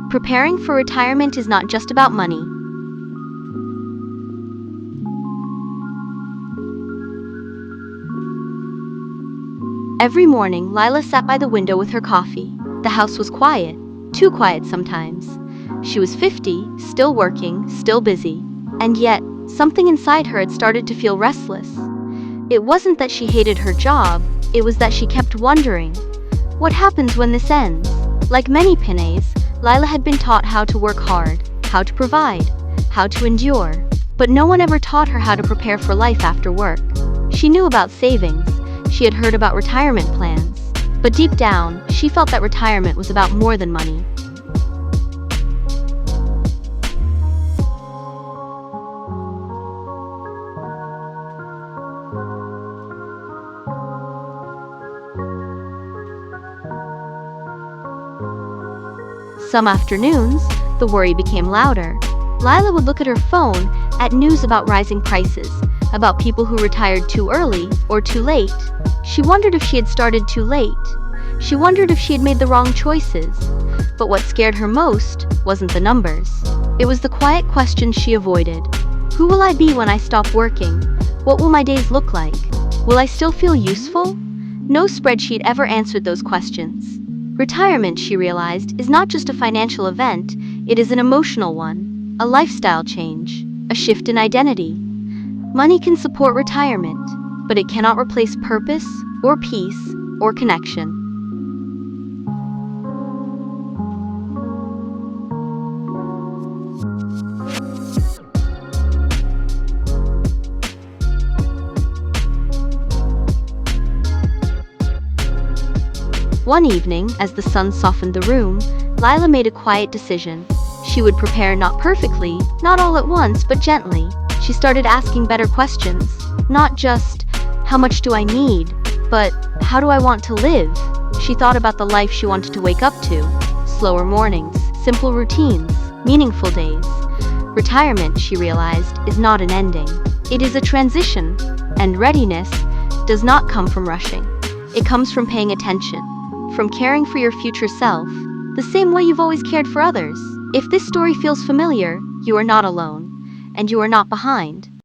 Preparing for retirement is not just about money. Every morning, Lila sat by the window with her coffee. The house was quiet, too quiet sometimes. She was 50, still working, still busy. And yet, something inside her had started to feel restless. It wasn't that she hated her job, it was that she kept wondering, what happens when this ends? Like many Pinays, Lila had been taught how to work hard, how to provide, how to endure. But no one ever taught her how to prepare for life after work. She knew about savings. She had heard about retirement plans, but deep down, she felt that retirement was about more than money. Some afternoons, the worry became louder. Lila would look at her phone, at news about rising prices, about people who retired too early or too late. She wondered if she had started too late. She wondered if she had made the wrong choices. But what scared her most wasn't the numbers. It was the quiet questions she avoided. Who will I be when I stop working? What will my days look like? Will I still feel useful? No spreadsheet ever answered those questions. Retirement, she realized, is not just a financial event, it is an emotional one, a lifestyle change, a shift in identity. Money can support retirement, but it cannot replace purpose, or peace, or connection. One evening, as the sun softened the room, Lila made a quiet decision. She would prepare not perfectly, not all at once, but gently. She started asking better questions. Not just, how much do I need, but how do I want to live? She thought about the life she wanted to wake up to. Slower mornings, simple routines, meaningful days. Retirement, she realized, is not an ending. It is a transition, and readiness does not come from rushing. It comes from paying attention, from caring for your future self, the same way you've always cared for others. If this story feels familiar, you are not alone, and you are not behind.